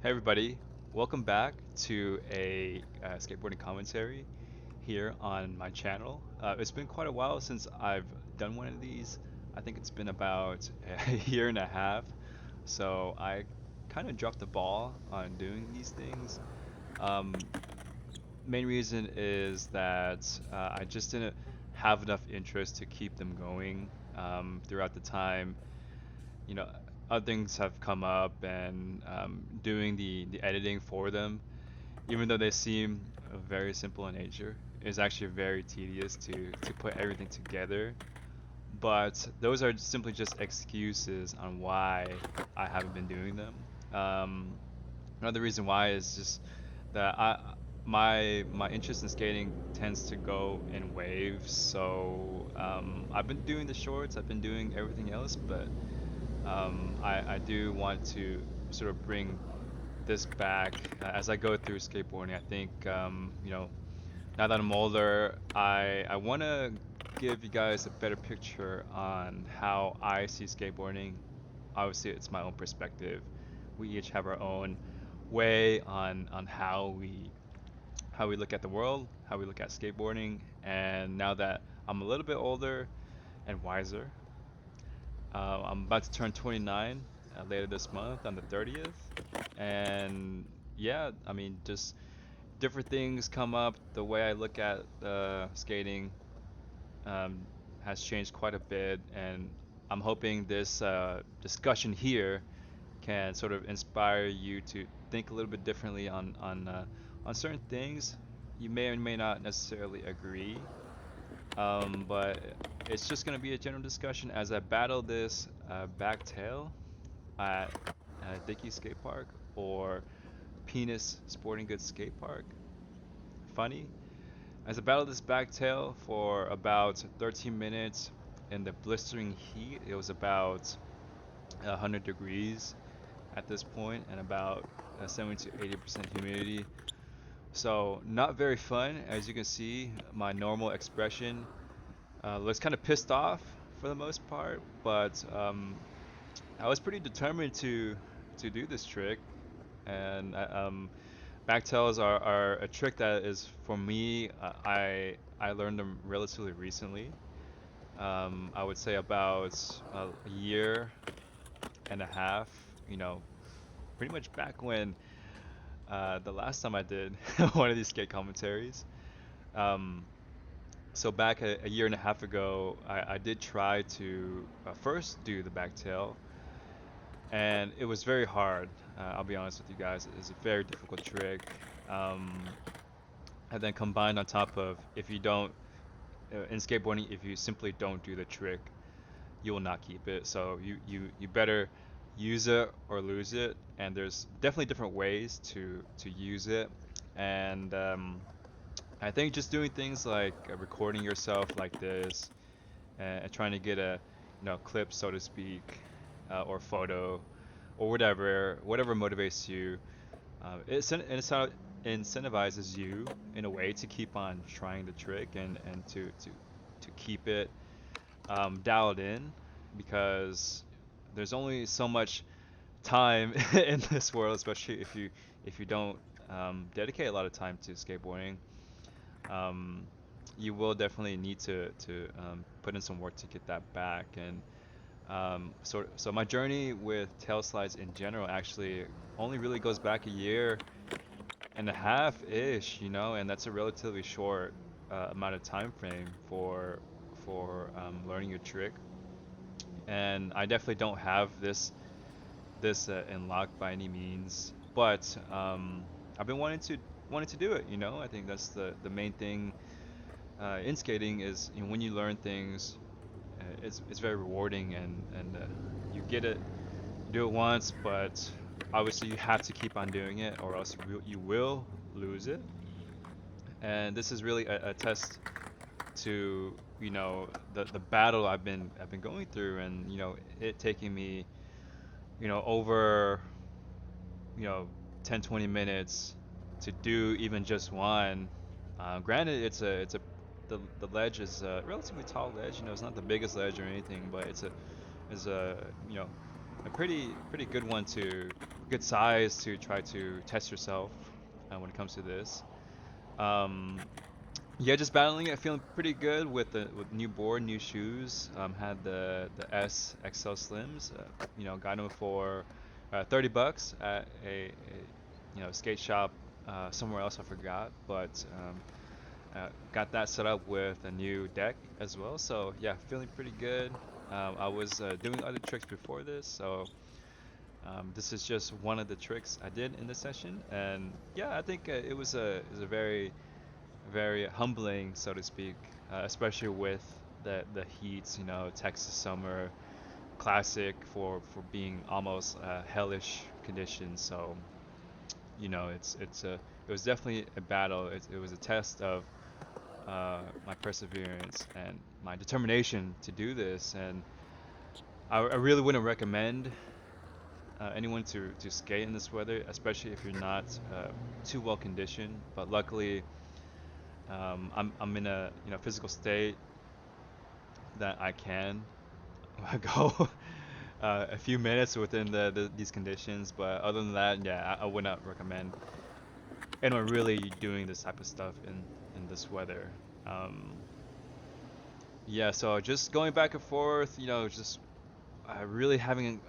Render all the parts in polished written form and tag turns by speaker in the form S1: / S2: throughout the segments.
S1: Hey everybody, welcome back to a skateboarding commentary here on my channel. It's been quite a while since I've done one of these. I think it's been about a year and a half. So I kind of dropped the ball on doing these things. Um, Main reason is that I just didn't have enough interest to keep them going throughout the time. You know, other things have come up and doing the editing for them, even though they seem very simple in nature, is actually very tedious to put everything together. But those are simply just excuses on why I haven't been doing them. Um, Another reason why is just that my interest in skating tends to go in waves. So I've been doing the shorts, I've been doing everything else, but I do want to sort of bring this back as I go through skateboarding. I think now that I'm older, I want to give you guys a better picture on how I see skateboarding. Obviously, it's my own perspective. We each have our own way on how we look at the world, how we look at skateboarding. And now that I'm a little bit older and wiser, I'm about to turn 29 later this month on the 30th. And yeah, I mean, just different things come up. The way I look at skating um, has changed quite a bit. And I'm hoping this discussion here can sort of inspire you to think a little bit differently on certain things. You may or may not necessarily agree, but it's just going to be a general discussion as I battle this back tail at Dickies Skate Park or Penis Sporting Goods Skate Park. Funny. As I battled this back tail for about 13 minutes in the blistering heat, it was about 100 degrees at this point and about 70 to 80% humidity. So not very fun. As you can see, my normal expression looks kind of pissed off for the most part, but I was pretty determined to do this trick, and backtails are a trick that is for me. I learned them relatively recently. I would say about a year and a half. You know, pretty much back when the last time I did one of these skate commentaries. Um, so back a year and a half ago, I did try to first do the backtail, and it was very hard. I'll be honest with you guys, it's a very difficult trick. Um, and then combined on top of if you don't in skateboarding, if you simply don't do the trick, you will not keep it. So you better use it or lose it. And there's definitely different ways to use it. And I think just doing things like recording yourself like this and trying to get a clip, so to speak, or photo or whatever motivates you. It incentivizes you in a way to keep on trying the trick and to keep it dialed in, because there's only so much time in this world, especially if you don't dedicate a lot of time to skateboarding. Um, you will definitely need to put in some work to get that back. And so my journey with tail slides in general actually only really goes back a year and a half ish, and that's a relatively short amount of time frame for learning a trick. And I definitely don't have this in lock by any means, but I've been wanting to do it. I think that's the main thing in skating is, when you learn things, it's very rewarding, and you get it, you do it once, but obviously you have to keep on doing it, or else you will lose it. And this is really a test to the battle I've been going through, and it taking me over you know 10-20 minutes to do even just one. Granted, it's a the ledge is a relatively tall ledge. It's not the biggest ledge or anything, but it's a a pretty good one to good size to try to test yourself when it comes to this. Um, yeah, just battling it, feeling pretty good with the with new board, new shoes. Had the S XL Slims. Got them for $30 at a skate shop somewhere else. I forgot, but got that set up with a new deck as well. So yeah, feeling pretty good. I was doing other tricks before this, so this is just one of the tricks I did in the session. And yeah, I think it was a very humbling, so to speak, especially with the heat. Texas summer, classic for being almost hellish conditions. So it was definitely a battle. It was a test of my perseverance and my determination to do this. And I really wouldn't recommend anyone to skate in this weather, especially if you're not too well conditioned. But luckily, I'm in a physical state that I can go a few minutes within these conditions. But other than that, yeah, I would not recommend anyone really doing this type of stuff in this weather. Um, yeah, so just going back and forth, just really having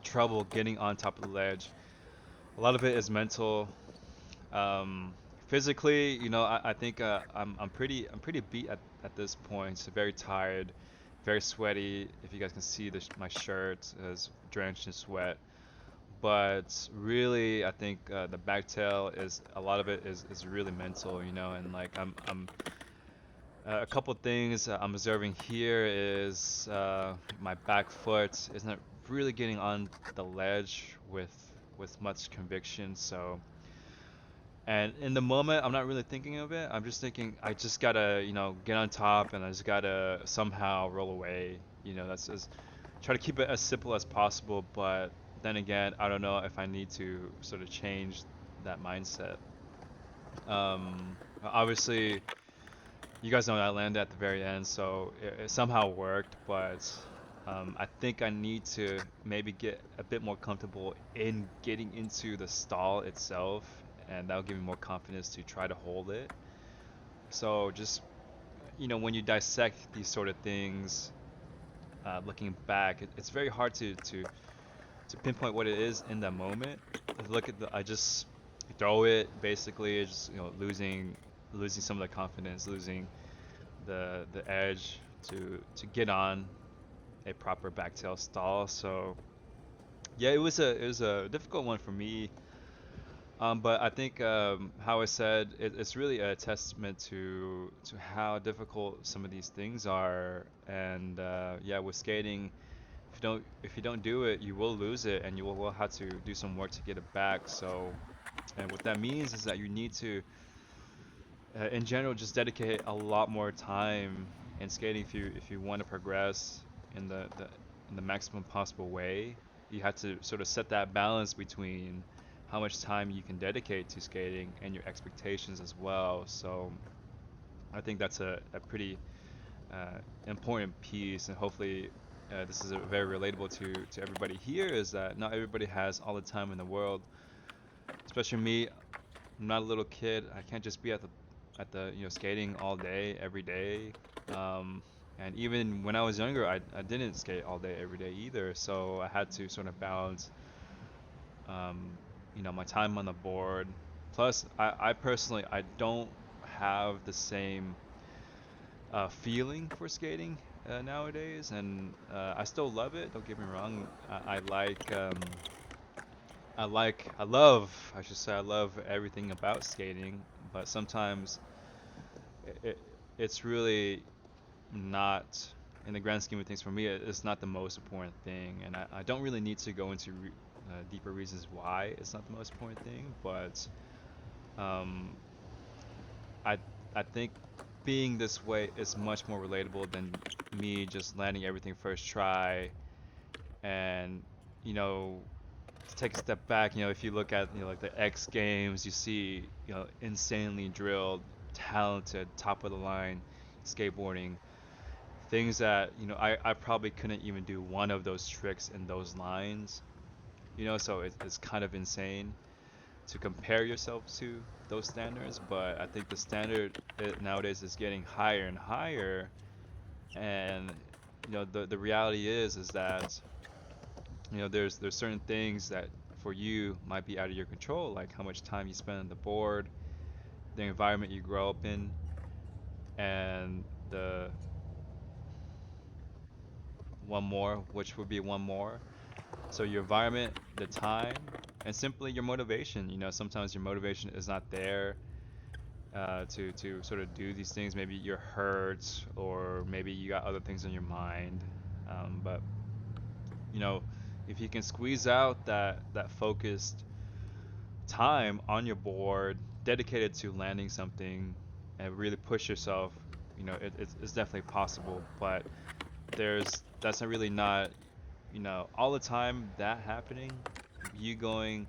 S1: trouble getting on top of the ledge. A lot of it is mental. Um, Physically, I think I'm pretty beat at this point. So very tired, very sweaty. If you guys can see my shirt is drenched in sweat. But really, I think the back tail is a lot of it is really mental, and like I'm a couple things I'm observing here is my back foot isn't really getting on the ledge with much conviction. So, and in the moment, I'm not really thinking of it. I'm just thinking I just gotta, get on top and I just gotta somehow roll away. That's just try to keep it as simple as possible. But then again, I don't know if I need to sort of change that mindset. Obviously, you guys know I landed at the very end, so it somehow worked. But I think I need to maybe get a bit more comfortable in getting into the stall itself, and that'll give me more confidence to try to hold it. So just when you dissect these sort of things, looking back, it's very hard to pinpoint what it is in that moment. Look at I just throw it basically, it's just losing some of the confidence, losing the edge to get on a proper backtail stall. So yeah, it was a difficult one for me. But I think how I said it's really a testament to how difficult some of these things are. And yeah, with skating, if you don't do it, you will lose it, and you will have to do some work to get it back. So, and what that means is that you need to in general, just dedicate a lot more time in skating if you want to progress in the maximum possible way. You have to sort of set that balance between how much time you can dedicate to skating and your expectations as well. So I think that's a pretty important piece, and hopefully this is a very relatable to everybody here. Is that not everybody has all the time in the world, especially me. I'm not a little kid. I can't just be at the skating all day every day. Um, and even when I was younger, I didn't skate all day every day either. So I had to sort of balance um, my time on the board. Plus, I personally I don't have the same feeling for skating nowadays, and I still love it. Don't get me wrong. I should say, I love everything about skating, but sometimes it, it's really not, in the grand scheme of things for me, it's not the most important thing. And I don't really need to go into deeper reasons why it's not the most important thing, but um, I, I think being this way is much more relatable than me just landing everything first try. And, you know, to take a step back, if you look at like the X Games, you see insanely drilled, talented, top of the line skateboarding things that I probably couldn't even do one of those tricks in those lines. So it's kind of insane to compare yourself to those standards, but I think the standard nowadays is getting higher and higher, and the reality is that there's certain things that for you might be out of your control, like how much time you spend on the board, the environment you grow up in, and the one more, which would be one more. So your environment, the time, and simply your motivation. Sometimes your motivation is not there to sort of do these things. Maybe you're hurt, or maybe you got other things on your mind. But you know, if you can squeeze out that focused time on your board, dedicated to landing something, and really push yourself, it's definitely possible. But that's not really not all the time that happening. You going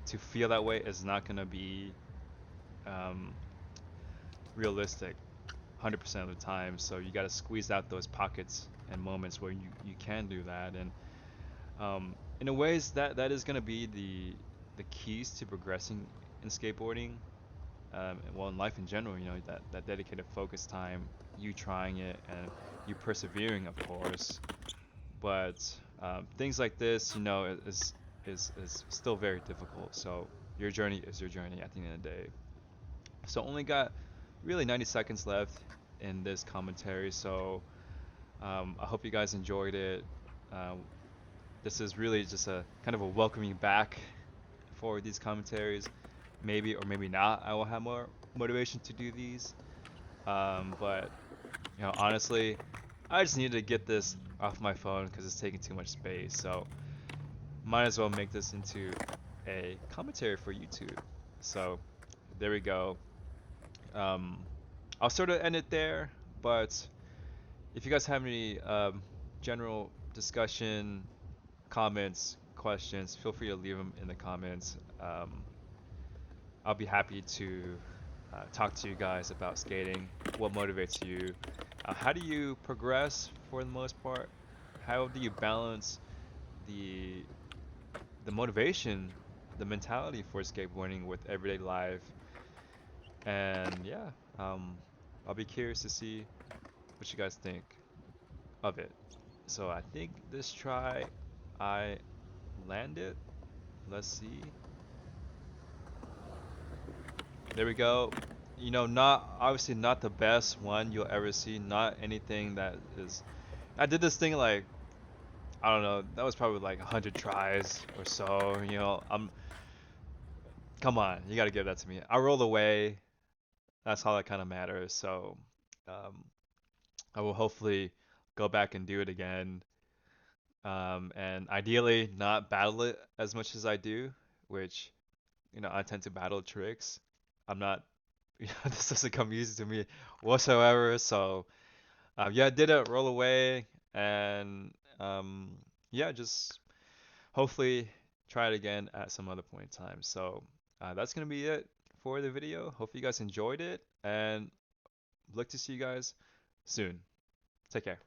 S1: to feel that way is not going to be um, realistic 100% of the time. So you got to squeeze out those pockets and moments where you can do that. And in a ways, that is going to be the keys to progressing in skateboarding. Well, in life in general, that dedicated focus time, you trying it, and you persevering, of course. But things like this, is still very difficult. So your journey is your journey at the end of the day. So only got really 90 seconds left in this commentary. So I hope you guys enjoyed it. Um, this is really just a kind of a welcoming back for these commentaries. Maybe or maybe not, I will have more motivation to do these. But honestly, I just needed to get this off my phone because it's taking too much space. So might as well make this into a commentary for YouTube. So there we go. Um, I'll sort of end it there, but if you guys have any general discussion, comments, questions, feel free to leave them in the comments. I'll be happy to talk to you guys about skating, what motivates you, how do you progress for the most part, how do you balance the the motivation, the mentality for skateboarding with everyday life, and yeah, I'll be curious to see what you guys think of it. So I think this try I landed. Let's see. There we go. Not obviously not the best one you'll ever see. Not anything that is. I did this thing like I don't know. That was probably like 100 tries or so. Come on, you gotta give that to me. I rolled away. That's all that kind of matters. So, um, I will hopefully go back and do it again. And ideally not battle it as much as I do, which I tend to battle tricks. I'm not, this doesn't come easy to me whatsoever. So, yeah, I did it roll away, and yeah, just hopefully try it again at some other point in time. So, that's gonna be it for the video. Hope you guys enjoyed it, and look to see you guys soon. Take care.